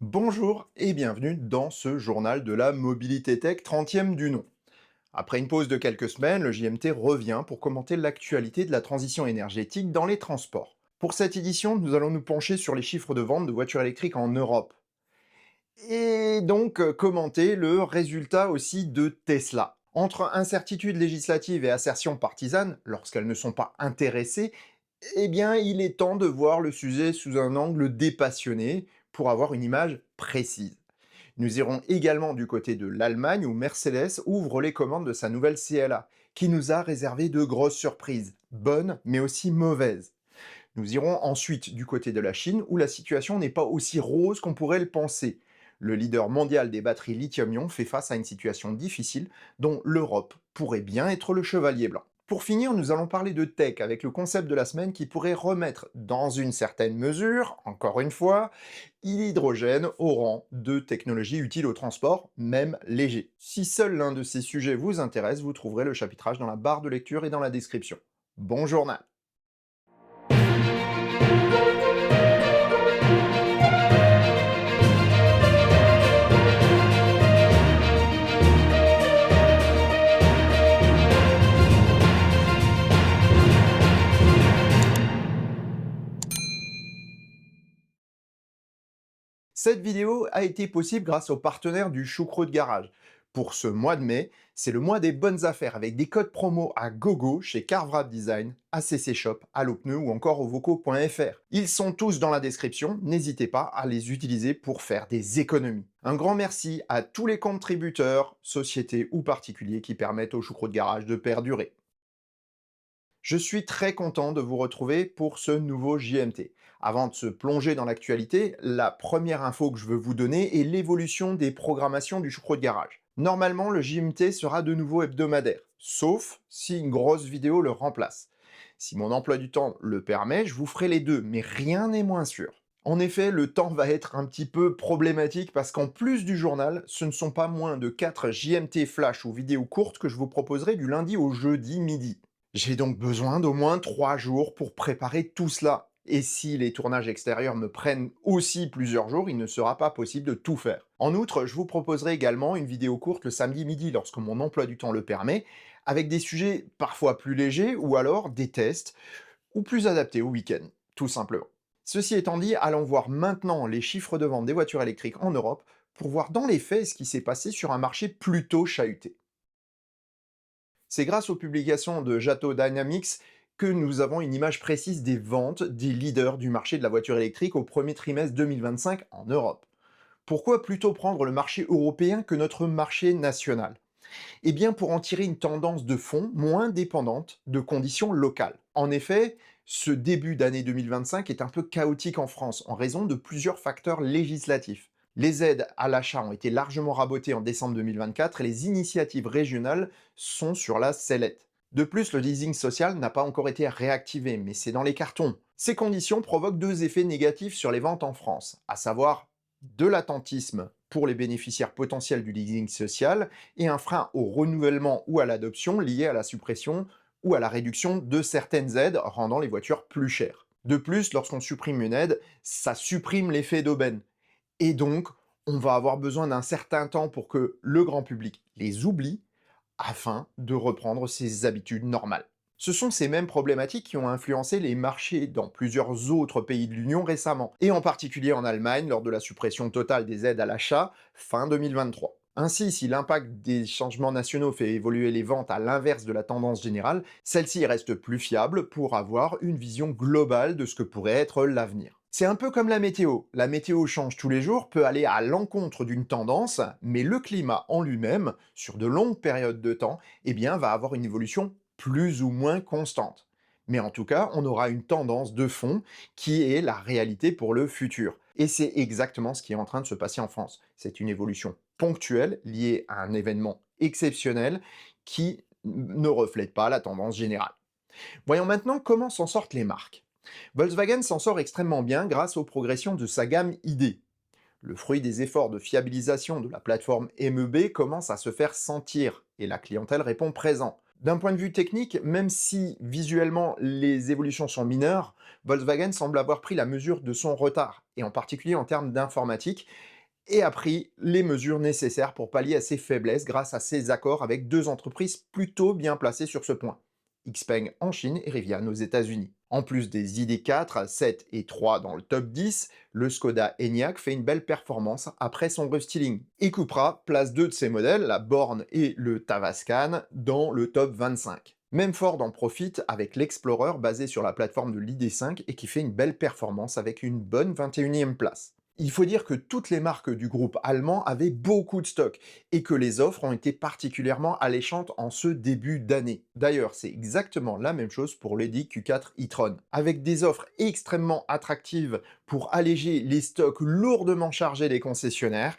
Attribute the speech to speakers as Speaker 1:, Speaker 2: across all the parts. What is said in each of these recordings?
Speaker 1: Bonjour et bienvenue dans ce journal de la mobilité tech 30e du nom. Après une pause de quelques semaines, le JMT revient pour commenter l'actualité de la transition énergétique dans les transports. Pour cette édition, nous allons nous pencher sur les chiffres de vente de voitures électriques en Europe. Et donc commenter le résultat aussi de Tesla. Entre incertitudes législatives et assertions partisanes, lorsqu'elles ne sont pas intéressées, eh bien, il est temps de voir le sujet sous un angle dépassionné pour avoir une image précise. Nous irons également du côté de l'Allemagne où Mercedes ouvre les commandes de sa nouvelle CLA, qui nous a réservé de grosses surprises, bonnes mais aussi mauvaises. Nous irons ensuite du côté de la Chine où la situation n'est pas aussi rose qu'on pourrait le penser. Le leader mondial des batteries lithium-ion fait face à une situation difficile dont l'Europe pourrait bien être le chevalier blanc. Pour finir, nous allons parler de tech avec le concept de la semaine qui pourrait remettre, dans une certaine mesure, encore une fois, l'hydrogène au rang de technologie utile au transport, même léger. Si seul l'un de ces sujets vous intéresse, vous trouverez le chapitrage dans la barre de lecture et dans la description. Bon journal! Cette vidéo a été possible grâce aux partenaires du Choucroute Garage. Pour ce mois de mai, c'est le mois des bonnes affaires avec des codes promo à gogo chez Carvrap Design, ACC Shop, Allo Pneus ou encore Ovoco.fr. Ils sont tous dans la description, n'hésitez pas à les utiliser pour faire des économies. Un grand merci à tous les contributeurs, sociétés ou particuliers qui permettent au Choucroute Garage de perdurer. Je suis très content de vous retrouver pour ce nouveau JMT. Avant de se plonger dans l'actualité, la première info que je veux vous donner est l'évolution des programmations du Choucroute Garage. Normalement, le JMT sera de nouveau hebdomadaire, sauf si une grosse vidéo le remplace. Si mon emploi du temps le permet, je vous ferai les deux, mais rien n'est moins sûr. En effet, le temps va être un petit peu problématique parce qu'en plus du journal, ce ne sont pas moins de 4 JMT flash ou vidéos courtes que je vous proposerai du lundi au jeudi midi. J'ai donc besoin d'au moins 3 jours pour préparer tout cela. Et si les tournages extérieurs me prennent aussi plusieurs jours, il ne sera pas possible de tout faire. En outre, je vous proposerai également une vidéo courte le samedi midi lorsque mon emploi du temps le permet, avec des sujets parfois plus légers ou alors des tests, ou plus adaptés au week-end, tout simplement. Ceci étant dit, allons voir maintenant les chiffres de vente des voitures électriques en Europe pour voir dans les faits ce qui s'est passé sur un marché plutôt chahuté. C'est grâce aux publications de Jato Dynamics que nous avons une image précise des ventes des leaders du marché de la voiture électrique au premier trimestre 2025 en Europe. Pourquoi plutôt prendre le marché européen que notre marché national? Eh bien pour en tirer une tendance de fond moins dépendante de conditions locales. En effet, ce début d'année 2025 est un peu chaotique en France en raison de plusieurs facteurs législatifs. Les aides à l'achat ont été largement rabotées en décembre 2024 et les initiatives régionales sont sur la sellette. De plus, le leasing social n'a pas encore été réactivé, mais c'est dans les cartons. Ces conditions provoquent deux effets négatifs sur les ventes en France, à savoir de l'attentisme pour les bénéficiaires potentiels du leasing social et un frein au renouvellement ou à l'adoption lié à la suppression ou à la réduction de certaines aides rendant les voitures plus chères. De plus, lorsqu'on supprime une aide, ça supprime l'effet d'aubaine. Et donc, on va avoir besoin d'un certain temps pour que le grand public les oublie afin de reprendre ses habitudes normales. Ce sont ces mêmes problématiques qui ont influencé les marchés dans plusieurs autres pays de l'Union récemment, et en particulier en Allemagne lors de la suppression totale des aides à l'achat fin 2023. Ainsi, si l'impact des changements nationaux fait évoluer les ventes à l'inverse de la tendance générale, celle-ci reste plus fiable pour avoir une vision globale de ce que pourrait être l'avenir. C'est un peu comme la météo. La météo change tous les jours, peut aller à l'encontre d'une tendance, mais le climat en lui-même, sur de longues périodes de temps, eh bien, va avoir une évolution plus ou moins constante. Mais en tout cas, on aura une tendance de fond qui est la réalité pour le futur. Et c'est exactement ce qui est en train de se passer en France. C'est une évolution ponctuelle liée à un événement exceptionnel qui ne reflète pas la tendance générale. Voyons maintenant comment s'en sortent les marques. Volkswagen s'en sort extrêmement bien grâce aux progressions de sa gamme ID. Le fruit des efforts de fiabilisation de la plateforme MEB commence à se faire sentir et la clientèle répond présent. D'un point de vue technique, même si visuellement les évolutions sont mineures, Volkswagen semble avoir pris la mesure de son retard, et en particulier en termes d'informatique, et a pris les mesures nécessaires pour pallier à ses faiblesses grâce à ses accords avec deux entreprises plutôt bien placées sur ce point. Xpeng en Chine et Rivian aux États-Unis. En plus des ID4, 7 et 3 dans le top 10, le Skoda Enyaq fait une belle performance après son restyling. Et Cupra place deux de ses modèles, la Born et le Tavascan, dans le top 25. Même Ford en profite avec l'Explorer basé sur la plateforme de l'ID5 et qui fait une belle performance avec une bonne 21e place. Il faut dire que toutes les marques du groupe allemand avaient beaucoup de stock et que les offres ont été particulièrement alléchantes en ce début d'année. D'ailleurs, c'est exactement la même chose pour l'Audi Q4 e-tron. Avec des offres extrêmement attractives pour alléger les stocks lourdement chargés des concessionnaires,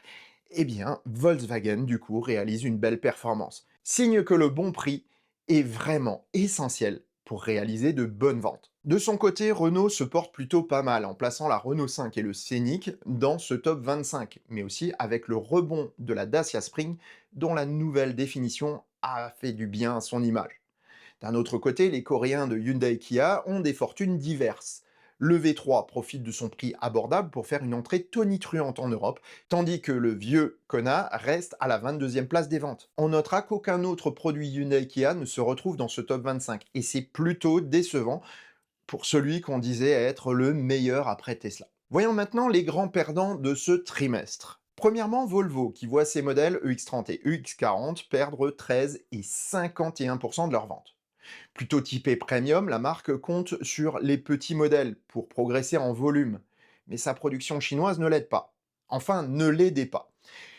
Speaker 1: eh bien, Volkswagen, du coup, réalise une belle performance. Signe que le bon prix est vraiment essentiel pour réaliser de bonnes ventes. De son côté, Renault se porte plutôt pas mal en plaçant la Renault 5 et le Scénic dans ce top 25, mais aussi avec le rebond de la Dacia Spring dont la nouvelle définition a fait du bien à son image. D'un autre côté, les Coréens de Hyundai Kia ont des fortunes diverses. Le V3 profite de son prix abordable pour faire une entrée tonitruante en Europe, tandis que le vieux Kona reste à la 22e place des ventes. On notera qu'aucun autre produit Hyundai Kia ne se retrouve dans ce top 25, et c'est plutôt décevant pour celui qu'on disait être le meilleur après Tesla. Voyons maintenant les grands perdants de ce trimestre. Premièrement, Volvo, qui voit ses modèles EX30 et EX40 perdre 13 et 51% de leurs ventes. Plutôt typé premium, la marque compte sur les petits modèles pour progresser en volume, mais sa production chinoise ne l'aide pas. Enfin, ne l'aidait pas.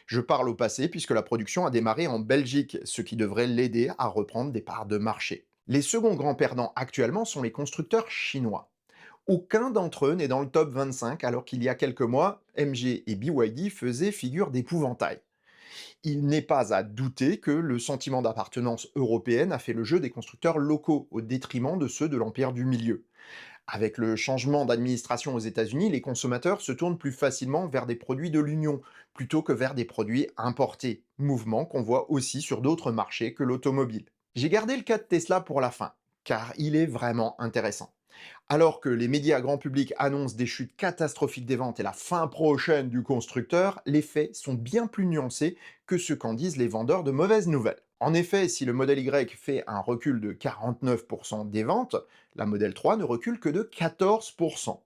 Speaker 1: Je parle au passé puisque la production a démarré en Belgique, ce qui devrait l'aider à reprendre des parts de marché. Les seconds grands perdants actuellement sont les constructeurs chinois. Aucun d'entre eux n'est dans le top 25 alors qu'il y a quelques mois, MG et BYD faisaient figure d'épouvantail. Il n'est pas à douter que le sentiment d'appartenance européenne a fait le jeu des constructeurs locaux au détriment de ceux de l'empire du milieu. Avec le changement d'administration aux États-Unis, les consommateurs se tournent plus facilement vers des produits de l'Union plutôt que vers des produits importés, mouvement qu'on voit aussi sur d'autres marchés que l'automobile. J'ai gardé le cas de Tesla pour la fin, car il est vraiment intéressant. Alors que les médias grand public annoncent des chutes catastrophiques des ventes et la fin prochaine du constructeur, les faits sont bien plus nuancés que ce qu'en disent les vendeurs de mauvaises nouvelles. En effet, si le modèle Y fait un recul de 49% des ventes, la modèle 3 ne recule que de 14%.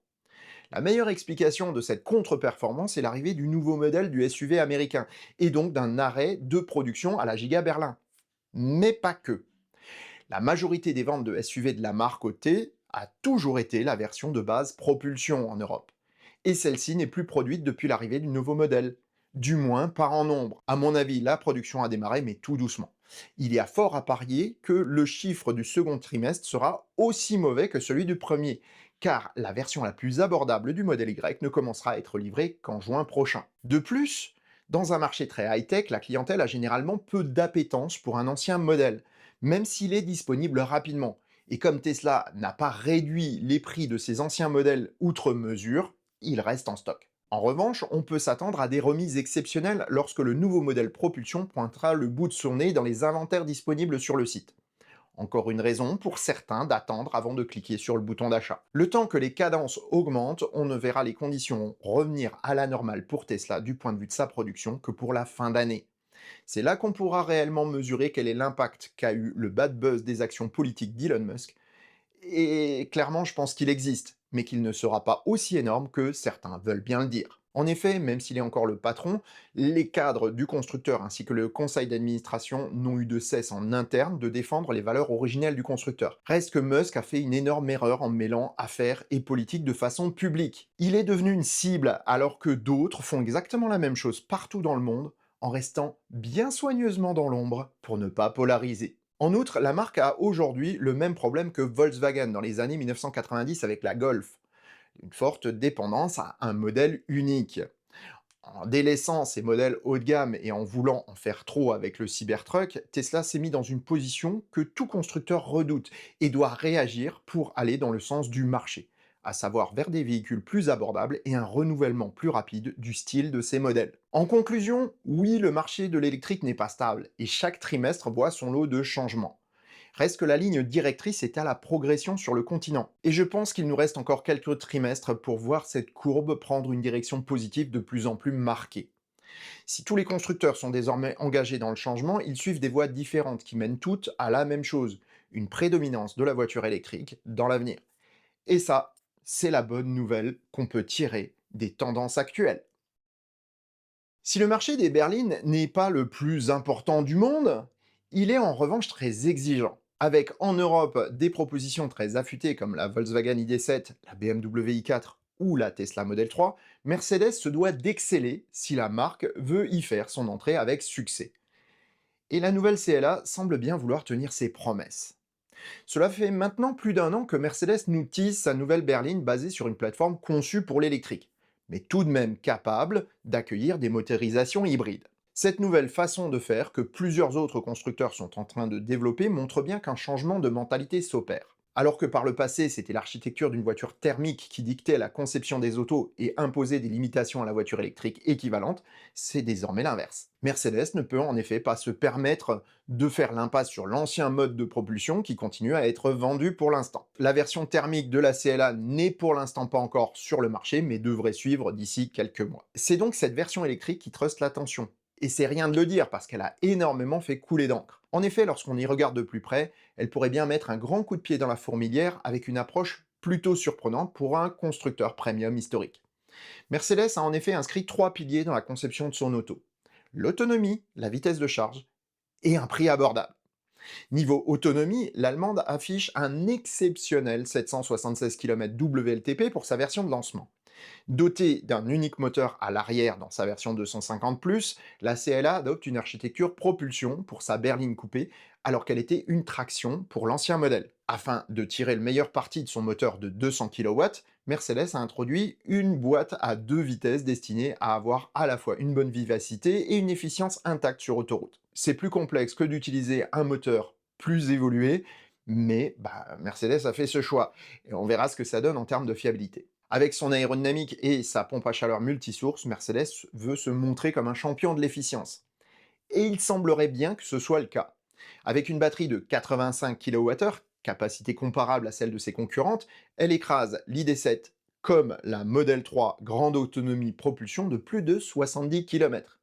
Speaker 1: La meilleure explication de cette contre-performance est l'arrivée du nouveau modèle du SUV américain, et donc d'un arrêt de production à la Giga Berlin. Mais pas que. La majorité des ventes de SUV de la marque OT a toujours été la version de base propulsion en Europe. Et celle-ci n'est plus produite depuis l'arrivée du nouveau modèle. Du moins, pas en nombre. À mon avis, la production a démarré, mais tout doucement. Il y a fort à parier que le chiffre du second trimestre sera aussi mauvais que celui du premier, car la version la plus abordable du modèle Y ne commencera à être livrée qu'en juin prochain. De plus, dans un marché très high-tech, la clientèle a généralement peu d'appétence pour un ancien modèle, même s'il est disponible rapidement. Et comme Tesla n'a pas réduit les prix de ses anciens modèles outre mesure, il reste en stock. En revanche, on peut s'attendre à des remises exceptionnelles lorsque le nouveau modèle propulsion pointera le bout de son nez dans les inventaires disponibles sur le site. Encore une raison pour certains d'attendre avant de cliquer sur le bouton d'achat. Le temps que les cadences augmentent, on ne verra les conditions revenir à la normale pour Tesla du point de vue de sa production que pour la fin d'année. C'est là qu'on pourra réellement mesurer quel est l'impact qu'a eu le bad buzz des actions politiques d'Elon Musk. Et clairement, je pense qu'il existe, mais qu'il ne sera pas aussi énorme que certains veulent bien le dire. En effet, même s'il est encore le patron, les cadres du constructeur ainsi que le conseil d'administration n'ont eu de cesse en interne de défendre les valeurs originelles du constructeur. Reste que Musk a fait une énorme erreur en mêlant affaires et politique de façon publique. Il est devenu une cible alors que d'autres font exactement la même chose partout dans le monde en restant bien soigneusement dans l'ombre pour ne pas polariser. En outre, la marque a aujourd'hui le même problème que Volkswagen dans les années 1990 avec la Golf, une forte dépendance à un modèle unique. En délaissant ces modèles haut de gamme et en voulant en faire trop avec le Cybertruck, Tesla s'est mis dans une position que tout constructeur redoute et doit réagir pour aller dans le sens du marché, à savoir vers des véhicules plus abordables et un renouvellement plus rapide du style de ces modèles. En conclusion, oui, le marché de l'électrique n'est pas stable et chaque trimestre voit son lot de changements. Reste que la ligne directrice est à la progression sur le continent. Et je pense qu'il nous reste encore quelques trimestres pour voir cette courbe prendre une direction positive de plus en plus marquée. Si tous les constructeurs sont désormais engagés dans le changement, ils suivent des voies différentes qui mènent toutes à la même chose, une prédominance de la voiture électrique dans l'avenir. Et ça, c'est la bonne nouvelle qu'on peut tirer des tendances actuelles. Si le marché des berlines n'est pas le plus important du monde, il est en revanche très exigeant. Avec en Europe des propositions très affûtées comme la Volkswagen ID7, la BMW i4 ou la Tesla Model 3, Mercedes se doit d'exceller si la marque veut y faire son entrée avec succès. Et la nouvelle CLA semble bien vouloir tenir ses promesses. Cela fait maintenant plus d'un an que Mercedes nous tease sa nouvelle berline basée sur une plateforme conçue pour l'électrique, mais tout de même capable d'accueillir des motorisations hybrides. Cette nouvelle façon de faire que plusieurs autres constructeurs sont en train de développer montre bien qu'un changement de mentalité s'opère. Alors que par le passé, c'était l'architecture d'une voiture thermique qui dictait la conception des autos et imposait des limitations à la voiture électrique équivalente, c'est désormais l'inverse. Mercedes ne peut en effet pas se permettre de faire l'impasse sur l'ancien mode de propulsion qui continue à être vendu pour l'instant. La version thermique de la CLA n'est pour l'instant pas encore sur le marché, mais devrait suivre d'ici quelques mois. C'est donc cette version électrique qui truste l'attention. Et c'est rien de le dire parce qu'elle a énormément fait couler d'encre. En effet, lorsqu'on y regarde de plus près, elle pourrait bien mettre un grand coup de pied dans la fourmilière avec une approche plutôt surprenante pour un constructeur premium historique. Mercedes a en effet inscrit trois piliers dans la conception de son auto: l'autonomie, la vitesse de charge et un prix abordable. Niveau autonomie, l'allemande affiche un exceptionnel 776 km WLTP pour sa version de lancement. Dotée d'un unique moteur à l'arrière dans sa version 250+, la CLA adopte une architecture propulsion pour sa berline coupée, alors qu'elle était une traction pour l'ancien modèle. Afin de tirer le meilleur parti de son moteur de 200 kW, Mercedes a introduit une boîte à deux vitesses destinée à avoir à la fois une bonne vivacité et une efficience intacte sur autoroute. C'est plus complexe que d'utiliser un moteur plus évolué, mais Mercedes a fait ce choix, et on verra ce que ça donne en termes de fiabilité. Avec son aérodynamique et sa pompe à chaleur multisource, Mercedes veut se montrer comme un champion de l'efficience. Et il semblerait bien que ce soit le cas. Avec une batterie de 85 kWh, capacité comparable à celle de ses concurrentes, elle écrase l'ID7 comme la Model 3 grande autonomie propulsion de plus de 70 km.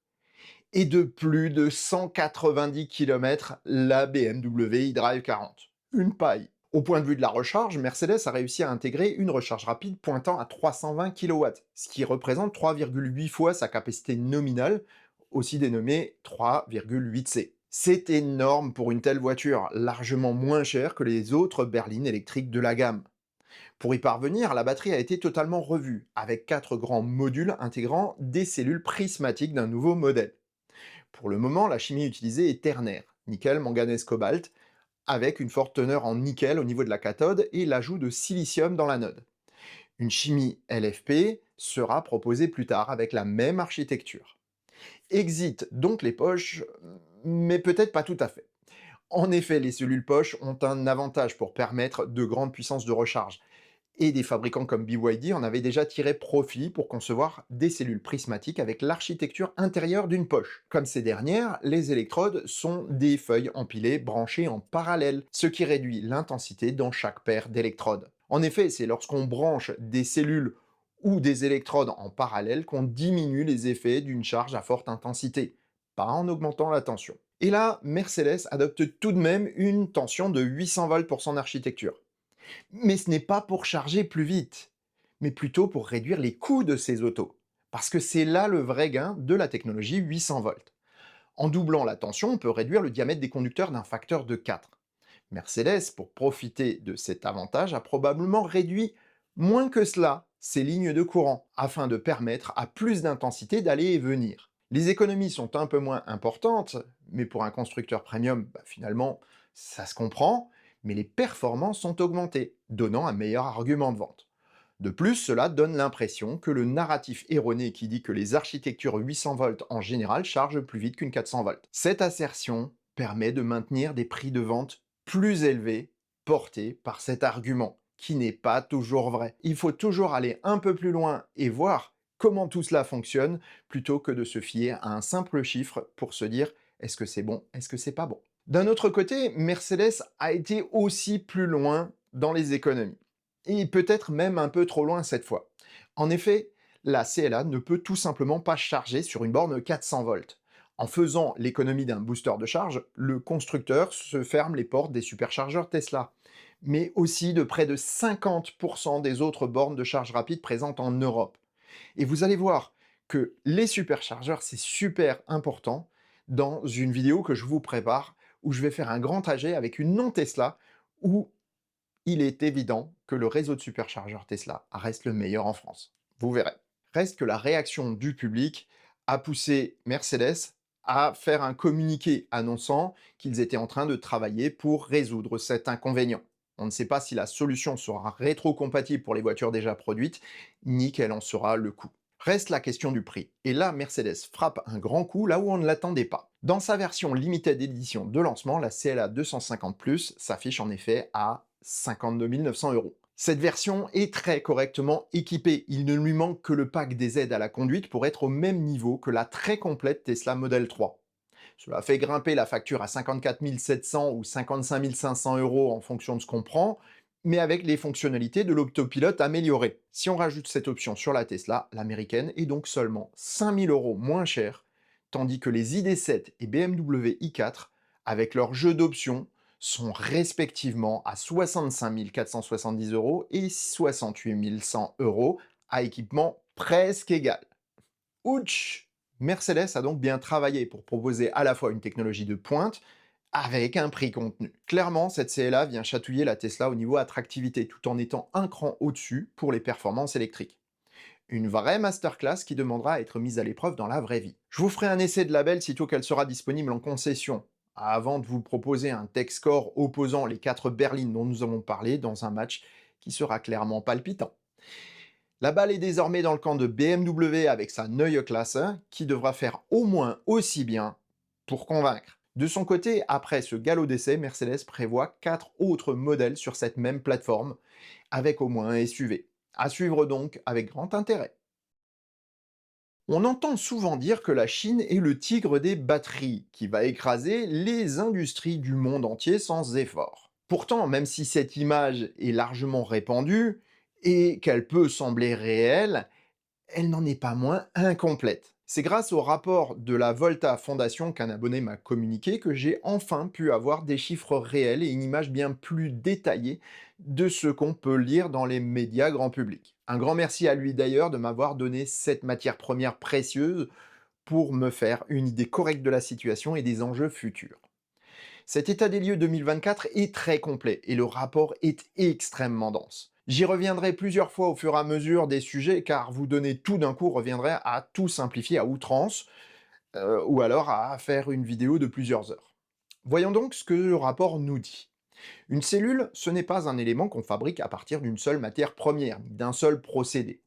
Speaker 1: Et de plus de 190 km la BMW iDrive 40. Une paille. Au point de vue de la recharge, Mercedes a réussi à intégrer une recharge rapide pointant à 320 kW, ce qui représente 3,8 fois sa capacité nominale, aussi dénommée 3,8C. C'est énorme pour une telle voiture, largement moins chère que les autres berlines électriques de la gamme. Pour y parvenir, la batterie a été totalement revue, avec 4 grands modules intégrant des cellules prismatiques d'un nouveau modèle. Pour le moment, la chimie utilisée est ternaire, nickel, manganèse, cobalt, avec une forte teneur en nickel au niveau de la cathode et l'ajout de silicium dans l'anode. Une chimie LFP sera proposée plus tard avec la même architecture. Exit donc les poches, mais peut-être pas tout à fait. En effet, les cellules poches ont un avantage pour permettre de grandes puissances de recharge, et des fabricants comme BYD en avaient déjà tiré profit pour concevoir des cellules prismatiques avec l'architecture intérieure d'une poche. Comme ces dernières, les électrodes sont des feuilles empilées branchées en parallèle, ce qui réduit l'intensité dans chaque paire d'électrodes. En effet, c'est lorsqu'on branche des cellules ou des électrodes en parallèle qu'on diminue les effets d'une charge à forte intensité, pas en augmentant la tension. Et là, Mercedes adopte tout de même une tension de 800 volts pour son architecture. Mais ce n'est pas pour charger plus vite, mais plutôt pour réduire les coûts de ces autos. Parce que c'est là le vrai gain de la technologie 800 volts. En doublant la tension, on peut réduire le diamètre des conducteurs d'un facteur de 4. Mercedes, pour profiter de cet avantage, a probablement réduit moins que cela ses lignes de courant, afin de permettre à plus d'intensité d'aller et venir. Les économies sont un peu moins importantes, mais pour un constructeur premium, finalement, ça se comprend, mais les performances sont augmentées, donnant un meilleur argument de vente. De plus, cela donne l'impression que le narratif erroné qui dit que les architectures 800 volts en général chargent plus vite qu'une 400 volts. Cette assertion permet de maintenir des prix de vente plus élevés portés par cet argument, qui n'est pas toujours vrai. Il faut toujours aller un peu plus loin et voir comment tout cela fonctionne, plutôt que de se fier à un simple chiffre pour se dire est-ce que c'est bon, est-ce que c'est pas bon. D'un autre côté, Mercedes a été aussi plus loin dans les économies. Et peut-être même un peu trop loin cette fois. En effet, la CLA ne peut tout simplement pas charger sur une borne 400 volts. En faisant l'économie d'un booster de charge, le constructeur se ferme les portes des superchargeurs Tesla, mais aussi de près de 50% des autres bornes de charge rapide présentes en Europe. Et vous allez voir que les superchargeurs, c'est super important dans une vidéo que je vous prépare où je vais faire un grand trajet avec une non Tesla où il est évident que le réseau de superchargeurs Tesla reste le meilleur en France. Vous verrez. Reste que la réaction du public a poussé Mercedes à faire un communiqué annonçant qu'ils étaient en train de travailler pour résoudre cet inconvénient. On ne sait pas si la solution sera rétro-compatible pour les voitures déjà produites, ni quel en sera le coût. Reste la question du prix. Et là, Mercedes frappe un grand coup là où on ne l'attendait pas. Dans sa version limited edition de lancement, la CLA 250 Plus s'affiche en effet à 52 900 €. Cette version est très correctement équipée. Il ne lui manque que le pack des aides à la conduite pour être au même niveau que la très complète Tesla Model 3. Cela fait grimper la facture à 54 700 ou 55 500 € en fonction de ce qu'on prend, mais avec les fonctionnalités de l'autopilote améliorées. Si on rajoute cette option sur la Tesla, l'américaine est donc seulement 5 000 € moins chère, tandis que les ID7 et BMW i4, avec leur jeu d'options, sont respectivement à 65 470 € et 68 100 € à équipement presque égal. Ouch! Mercedes a donc bien travaillé pour proposer à la fois une technologie de pointe avec un prix contenu. Clairement, cette CLA vient chatouiller la Tesla au niveau attractivité tout en étant un cran au-dessus pour les performances électriques. Une vraie masterclass qui demandera à être mise à l'épreuve dans la vraie vie. Je vous ferai un essai de label sitôt qu'elle sera disponible en concession, avant de vous proposer un tech score opposant les 4 berlines dont nous avons parlé dans un match qui sera clairement palpitant. La balle est désormais dans le camp de BMW avec sa Neue Klasse, qui devra faire au moins aussi bien pour convaincre. De son côté, après ce galop d'essai, Mercedes prévoit 4 autres modèles sur cette même plateforme, avec au moins un SUV. À suivre donc avec grand intérêt. On entend souvent dire que la Chine est le tigre des batteries, qui va écraser les industries du monde entier sans effort. Pourtant, même si cette image est largement répandue, et qu'elle peut sembler réelle, elle n'en est pas moins incomplète. C'est grâce au rapport de la Volta Foundation qu'un abonné m'a communiqué que j'ai enfin pu avoir des chiffres réels et une image bien plus détaillée de ce qu'on peut lire dans les médias grand public. Un grand merci à lui d'ailleurs de m'avoir donné cette matière première précieuse pour me faire une idée correcte de la situation et des enjeux futurs. Cet état des lieux 2024 est très complet et le rapport est extrêmement dense. J'y reviendrai plusieurs fois au fur et à mesure des sujets car vous donner tout d'un coup reviendrait à tout simplifier à outrance ou alors à faire une vidéo de plusieurs heures. Voyons donc ce que le rapport nous dit. Une cellule, ce n'est pas un élément qu'on fabrique à partir d'une seule matière première, ni d'un seul procédé.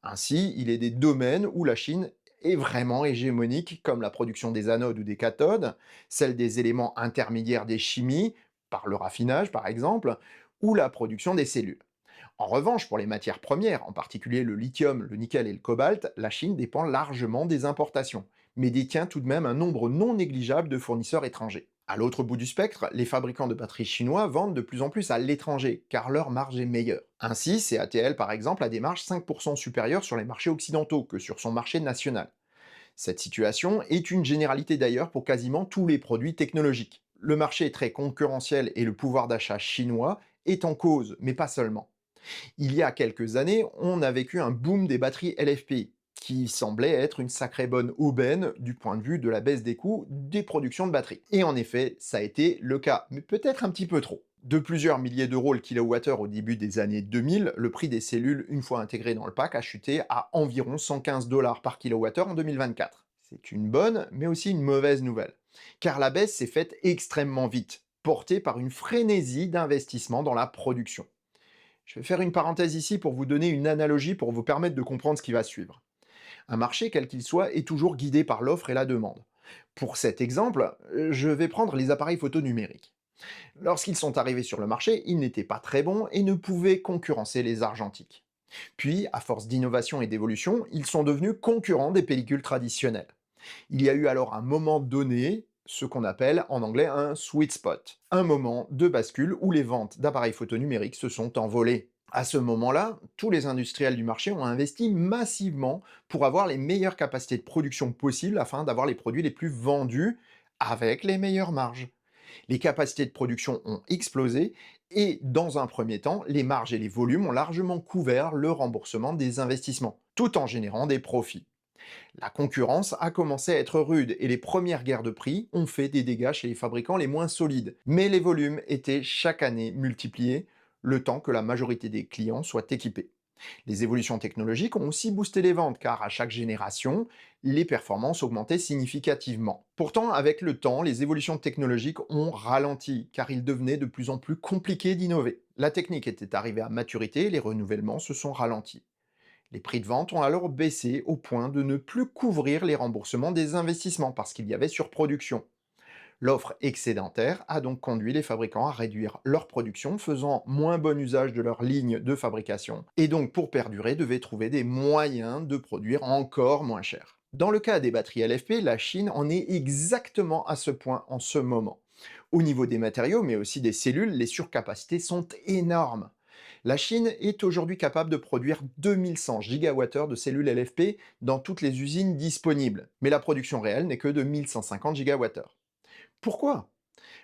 Speaker 1: Ainsi, il est des domaines où la Chine est vraiment hégémonique, comme la production des anodes ou des cathodes, celle des éléments intermédiaires des chimies, par le raffinage par exemple, ou la production des cellules. En revanche, pour les matières premières, en particulier le lithium, le nickel et le cobalt, la Chine dépend largement des importations, mais détient tout de même un nombre non négligeable de fournisseurs étrangers. À l'autre bout du spectre, les fabricants de batteries chinois vendent de plus en plus à l'étranger, car leur marge est meilleure. Ainsi, CATL par exemple a des marges 5% supérieures sur les marchés occidentaux que sur son marché national. Cette situation est une généralité d'ailleurs pour quasiment tous les produits technologiques. Le marché est très concurrentiel et le pouvoir d'achat chinois est en cause, mais pas seulement. Il y a quelques années, on a vécu un boom des batteries LFP, qui semblait être une sacrée bonne aubaine du point de vue de la baisse des coûts des productions de batteries. Et en effet, ça a été le cas, mais peut-être un petit peu trop. De plusieurs milliers d'euros le kilowattheure au début des années 2000, le prix des cellules, une fois intégrées dans le pack, a chuté à environ 115 $ par kilowattheure en 2024. C'est une bonne, mais aussi une mauvaise nouvelle. Car la baisse s'est faite extrêmement vite, portée par une frénésie d'investissement dans la production. Je vais faire une parenthèse ici pour vous donner une analogie pour vous permettre de comprendre ce qui va suivre. Un marché, quel qu'il soit, est toujours guidé par l'offre et la demande. Pour cet exemple, je vais prendre les appareils photo numériques. Lorsqu'ils sont arrivés sur le marché, ils n'étaient pas très bons et ne pouvaient concurrencer les argentiques. Puis, à force d'innovation et d'évolution, ils sont devenus concurrents des pellicules traditionnelles. Il y a eu alors un moment donné ce qu'on appelle en anglais un sweet spot, un moment de bascule où les ventes d'appareils photo numériques se sont envolées. À ce moment-là, tous les industriels du marché ont investi massivement pour avoir les meilleures capacités de production possibles afin d'avoir les produits les plus vendus avec les meilleures marges. Les capacités de production ont explosé et, dans un premier temps, les marges et les volumes ont largement couvert le remboursement des investissements, tout en générant des profits. La concurrence a commencé à être rude et les premières guerres de prix ont fait des dégâts chez les fabricants les moins solides. Mais les volumes étaient chaque année multipliés, le temps que la majorité des clients soient équipés. Les évolutions technologiques ont aussi boosté les ventes, car à chaque génération, les performances augmentaient significativement. Pourtant, avec le temps, les évolutions technologiques ont ralenti, car il devenait de plus en plus compliqué d'innover. La technique était arrivée à maturité et les renouvellements se sont ralentis. Les prix de vente ont alors baissé au point de ne plus couvrir les remboursements des investissements parce qu'il y avait surproduction. L'offre excédentaire a donc conduit les fabricants à réduire leur production, faisant moins bon usage de leur ligne de fabrication, et donc pour perdurer devaient trouver des moyens de produire encore moins cher. Dans le cas des batteries LFP, la Chine en est exactement à ce point en ce moment. Au niveau des matériaux, mais aussi des cellules, les surcapacités sont énormes. La Chine est aujourd'hui capable de produire 2100 gigawattheures de cellules LFP dans toutes les usines disponibles, mais la production réelle n'est que de 1150 gigawattheures. Pourquoi?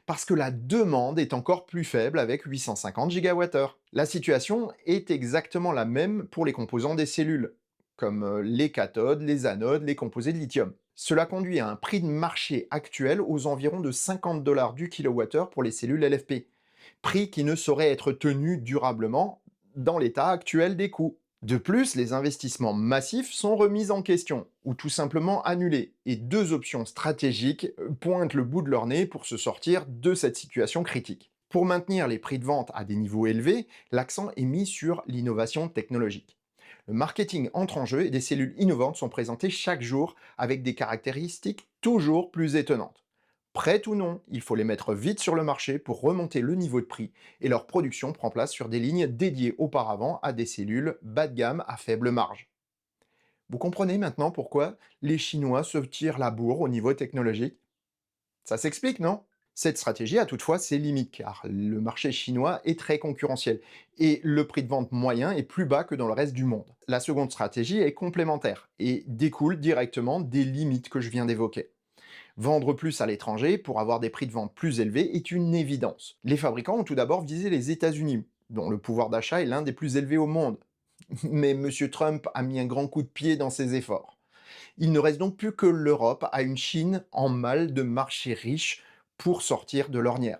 Speaker 1: Parce que la demande est encore plus faible avec 850 gigawattheures. La situation est exactement la même pour les composants des cellules, comme les cathodes, les anodes, les composés de lithium. Cela conduit à un prix de marché actuel aux environs de 50 dollars du kilowattheure pour les cellules LFP, prix qui ne saurait être tenu durablement dans l'état actuel des coûts. De plus, les investissements massifs sont remis en question, ou tout simplement annulés, et deux options stratégiques pointent le bout de leur nez pour se sortir de cette situation critique. Pour maintenir les prix de vente à des niveaux élevés, l'accent est mis sur l'innovation technologique. Le marketing entre en jeu et des cellules innovantes sont présentées chaque jour avec des caractéristiques toujours plus étonnantes. Prêtes ou non, il faut les mettre vite sur le marché pour remonter le niveau de prix et leur production prend place sur des lignes dédiées auparavant à des cellules bas de gamme à faible marge. Vous comprenez maintenant pourquoi les Chinois se tirent la bourre au niveau technologique? Ça s'explique, non? Cette stratégie a toutefois ses limites car le marché chinois est très concurrentiel et le prix de vente moyen est plus bas que dans le reste du monde. La seconde stratégie est complémentaire et découle directement des limites que je viens d'évoquer. Vendre plus à l'étranger pour avoir des prix de vente plus élevés est une évidence. Les fabricants ont tout d'abord visé les États-Unis, dont le pouvoir d'achat est l'un des plus élevés au monde. Mais M. Trump a mis un grand coup de pied dans ses efforts. Il ne reste donc plus que l'Europe à une Chine en mal de marché riche pour sortir de l'ornière.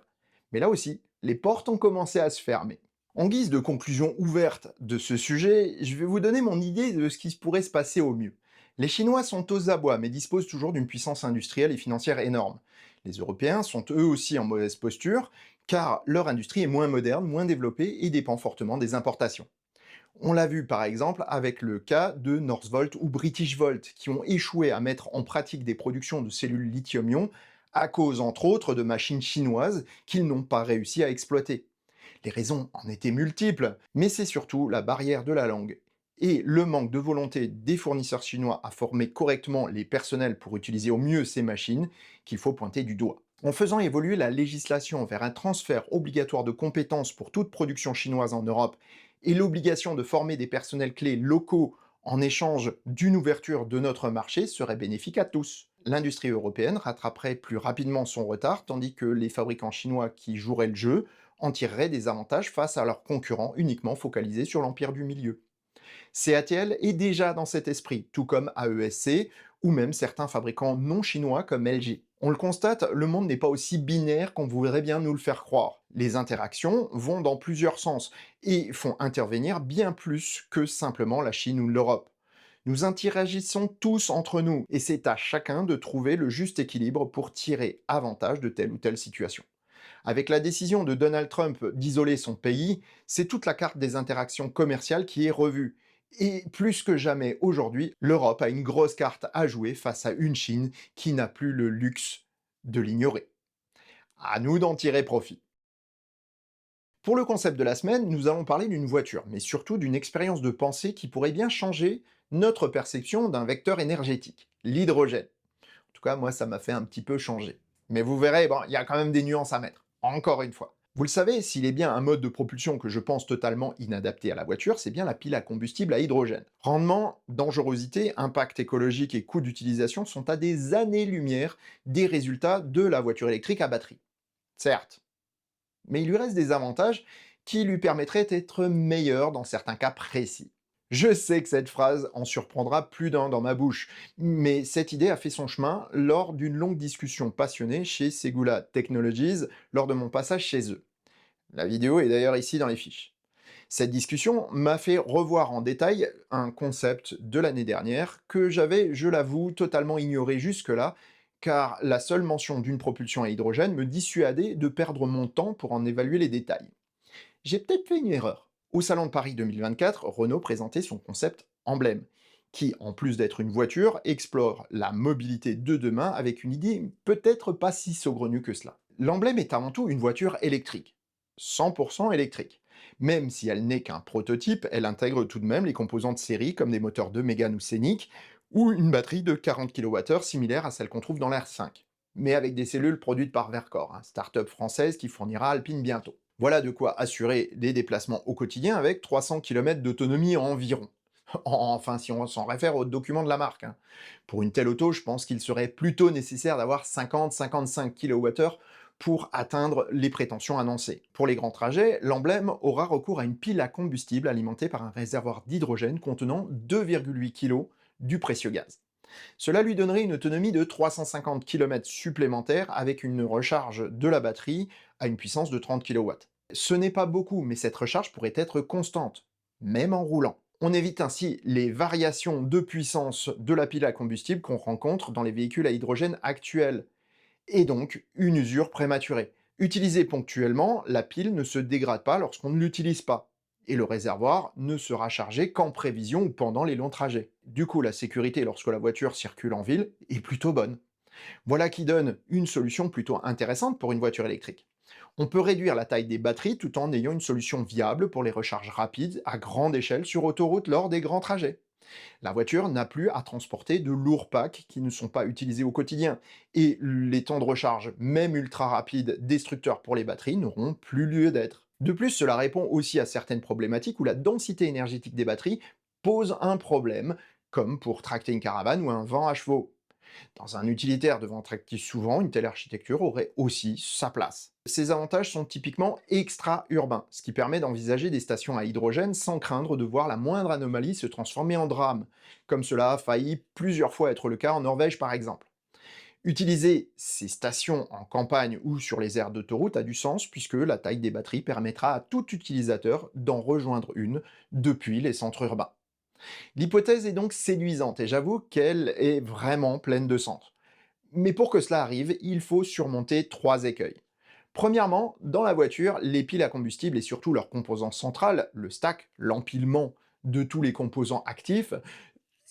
Speaker 1: Mais là aussi, les portes ont commencé à se fermer. En guise de conclusion ouverte de ce sujet, je vais vous donner mon idée de ce qui pourrait se passer au mieux. Les Chinois sont aux abois, mais disposent toujours d'une puissance industrielle et financière énorme. Les Européens sont eux aussi en mauvaise posture, car leur industrie est moins moderne, moins développée et dépend fortement des importations. On l'a vu par exemple avec le cas de Northvolt ou British Volt, qui ont échoué à mettre en pratique des productions de cellules lithium-ion à cause entre autres de machines chinoises qu'ils n'ont pas réussi à exploiter. Les raisons en étaient multiples, mais c'est surtout la barrière de la langue et le manque de volonté des fournisseurs chinois à former correctement les personnels pour utiliser au mieux ces machines qu'il faut pointer du doigt. En faisant évoluer la législation vers un transfert obligatoire de compétences pour toute production chinoise en Europe et l'obligation de former des personnels clés locaux en échange d'une ouverture de notre marché serait bénéfique à tous. L'industrie européenne rattraperait plus rapidement son retard, tandis que les fabricants chinois qui joueraient le jeu en tireraient des avantages face à leurs concurrents uniquement focalisés sur l'empire du milieu. CATL est déjà dans cet esprit, tout comme AESC ou même certains fabricants non chinois comme LG. On le constate, le monde n'est pas aussi binaire qu'on voudrait bien nous le faire croire. Les interactions vont dans plusieurs sens et font intervenir bien plus que simplement la Chine ou l'Europe. Nous interagissons tous entre nous et c'est à chacun de trouver le juste équilibre pour tirer avantage de telle ou telle situation. Avec la décision de Donald Trump d'isoler son pays, c'est toute la carte des interactions commerciales qui est revue. Et plus que jamais aujourd'hui, l'Europe a une grosse carte à jouer face à une Chine qui n'a plus le luxe de l'ignorer. À nous d'en tirer profit. Pour le concept de la semaine, nous allons parler d'une voiture, mais surtout d'une expérience de pensée qui pourrait bien changer notre perception d'un vecteur énergétique, l'hydrogène. En tout cas, moi, ça m'a fait un petit peu changer. Mais vous verrez, bon, il y a quand même des nuances à mettre, encore une fois. Vous le savez, s'il est bien un mode de propulsion que je pense totalement inadapté à la voiture, c'est bien la pile à combustible à hydrogène. Rendement, dangerosité, impact écologique et coût d'utilisation sont à des années-lumière des résultats de la voiture électrique à batterie. Certes, mais il lui reste des avantages qui lui permettraient d'être meilleur dans certains cas précis. Je sais que cette phrase en surprendra plus d'un dans ma bouche, mais cette idée a fait son chemin lors d'une longue discussion passionnée chez Segula Technologies lors de mon passage chez eux. La vidéo est d'ailleurs ici dans les fiches. Cette discussion m'a fait revoir en détail un concept de l'année dernière que j'avais, je l'avoue, totalement ignoré jusque-là, car la seule mention d'une propulsion à hydrogène me dissuadait de perdre mon temps pour en évaluer les détails. J'ai peut-être fait une erreur. Au Salon de Paris 2024, Renault présentait son concept Emblème, qui, en plus d'être une voiture, explore la mobilité de demain avec une idée peut-être pas si saugrenue que cela. L'Emblème est avant tout une voiture électrique, 100% électrique. Même si elle n'est qu'un prototype, elle intègre tout de même les composants de série comme des moteurs de Mégane ou Scénic, ou une batterie de 40 kWh similaire à celle qu'on trouve dans l'R5, mais avec des cellules produites par Vercor, start-up française qui fournira Alpine bientôt. Voilà de quoi assurer des déplacements au quotidien avec 300 km d'autonomie environ. Enfin, si on s'en réfère aux documents de la marque. Pour une telle auto, je pense qu'il serait plutôt nécessaire d'avoir 50-55 kWh pour atteindre les prétentions annoncées. Pour les grands trajets, l'emblème aura recours à une pile à combustible alimentée par un réservoir d'hydrogène contenant 2,8 kg du précieux gaz. Cela lui donnerait une autonomie de 350 km supplémentaires avec une recharge de la batterie à une puissance de 30 kW. Ce n'est pas beaucoup, mais cette recharge pourrait être constante, même en roulant. On évite ainsi les variations de puissance de la pile à combustible qu'on rencontre dans les véhicules à hydrogène actuels, et donc une usure prématurée. Utilisée ponctuellement, la pile ne se dégrade pas lorsqu'on ne l'utilise pas, et le réservoir ne sera chargé qu'en prévision ou pendant les longs trajets. Du coup, la sécurité lorsque la voiture circule en ville est plutôt bonne. Voilà qui donne une solution plutôt intéressante pour une voiture électrique. On peut réduire la taille des batteries tout en ayant une solution viable pour les recharges rapides à grande échelle sur autoroute lors des grands trajets. La voiture n'a plus à transporter de lourds packs qui ne sont pas utilisés au quotidien, et les temps de recharge, même ultra rapides, destructeurs pour les batteries, n'auront plus lieu d'être. De plus, cela répond aussi à certaines problématiques où la densité énergétique des batteries pose un problème, comme pour tracter une caravane ou un vent à chevaux. Dans un utilitaire devant tracter souvent, une telle architecture aurait aussi sa place. Ces avantages sont typiquement extra-urbains, ce qui permet d'envisager des stations à hydrogène sans craindre de voir la moindre anomalie se transformer en drame, comme cela a failli plusieurs fois être le cas en Norvège par exemple. Utiliser ces stations en campagne ou sur les aires d'autoroute a du sens puisque la taille des batteries permettra à tout utilisateur d'en rejoindre une depuis les centres urbains. L'hypothèse est donc séduisante et j'avoue qu'elle est vraiment pleine de sens. Mais pour que cela arrive, il faut surmonter trois écueils. Premièrement, dans la voiture, les piles à combustible et surtout leur composant central, le stack, l'empilement de tous les composants actifs,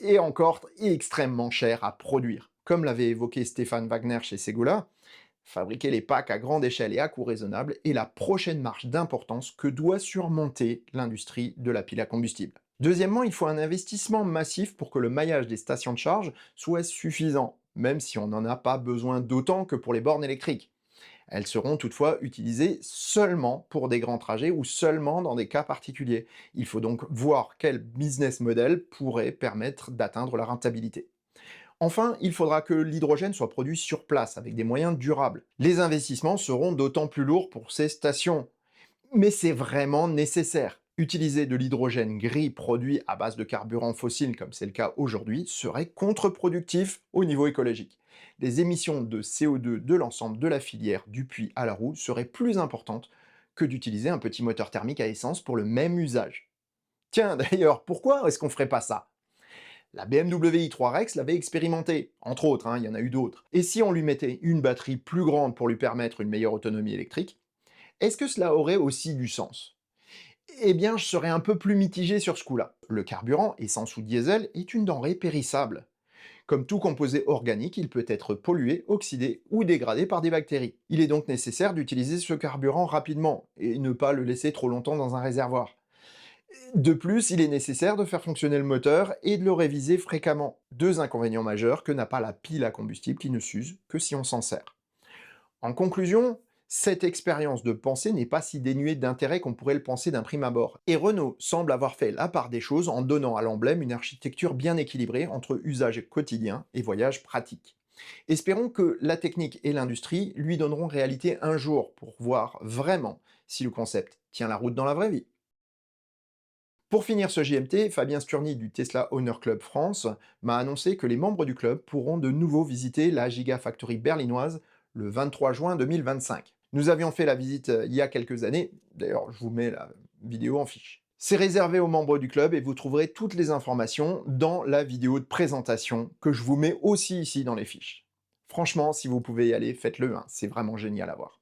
Speaker 1: est encore extrêmement cher à produire. Comme l'avait évoqué Stéphane Wagner chez Segula, fabriquer les packs à grande échelle et à coût raisonnable est la prochaine marche d'importance que doit surmonter l'industrie de la pile à combustible. Deuxièmement, il faut un investissement massif pour que le maillage des stations de charge soit suffisant, même si on n'en a pas besoin d'autant que pour les bornes électriques. Elles seront toutefois utilisées seulement pour des grands trajets ou seulement dans des cas particuliers. Il faut donc voir quel business model pourrait permettre d'atteindre la rentabilité. Enfin, il faudra que l'hydrogène soit produit sur place, avec des moyens durables. Les investissements seront d'autant plus lourds pour ces stations. Mais c'est vraiment nécessaire. Utiliser de l'hydrogène gris produit à base de carburant fossile, comme c'est le cas aujourd'hui, serait contre-productif au niveau écologique. Les émissions de CO2 de l'ensemble de la filière du puits à la roue seraient plus importantes que d'utiliser un petit moteur thermique à essence pour le même usage. Tiens, d'ailleurs, pourquoi est-ce qu'on ferait pas ça? La BMW i3 Rex l'avait expérimenté, entre autres, il y en a eu d'autres. Et si on lui mettait une batterie plus grande pour lui permettre une meilleure autonomie électrique, est-ce que cela aurait aussi du sens? Eh bien, je serais un peu plus mitigé sur ce coup-là. Le carburant, essence ou diesel, est une denrée périssable. Comme tout composé organique, il peut être pollué, oxydé ou dégradé par des bactéries. Il est donc nécessaire d'utiliser ce carburant rapidement et ne pas le laisser trop longtemps dans un réservoir. De plus, il est nécessaire de faire fonctionner le moteur et de le réviser fréquemment. Deux inconvénients majeurs que n'a pas la pile à combustible qui ne s'use que si on s'en sert. En conclusion, cette expérience de pensée n'est pas si dénuée d'intérêt qu'on pourrait le penser d'un prime abord. Et Renault semble avoir fait la part des choses en donnant à l'emblème une architecture bien équilibrée entre usage quotidien et voyage pratique. Espérons que la technique et l'industrie lui donneront réalité un jour pour voir vraiment si le concept tient la route dans la vraie vie. Pour finir ce JMT, Fabien Sturny du Tesla Owner Club France m'a annoncé que les membres du club pourront de nouveau visiter la Gigafactory berlinoise le 23 juin 2025. Nous avions fait la visite il y a quelques années, d'ailleurs je vous mets la vidéo en fiche. C'est réservé aux membres du club et vous trouverez toutes les informations dans la vidéo de présentation que je vous mets aussi ici dans les fiches. Franchement, si vous pouvez y aller, faites-le, hein, c'est vraiment génial à voir.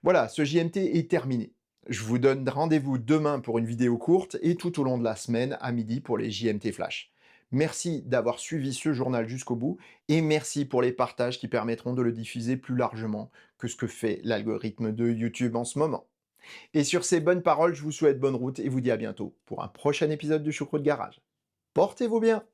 Speaker 1: Voilà, ce JMT est terminé. Je vous donne rendez-vous demain pour une vidéo courte et tout au long de la semaine à midi pour les JMT Flash. Merci d'avoir suivi ce journal jusqu'au bout et merci pour les partages qui permettront de le diffuser plus largement que ce que fait l'algorithme de YouTube en ce moment. Et sur ces bonnes paroles, je vous souhaite bonne route et vous dis à bientôt pour un prochain épisode du Choucroute Garage. Portez-vous bien!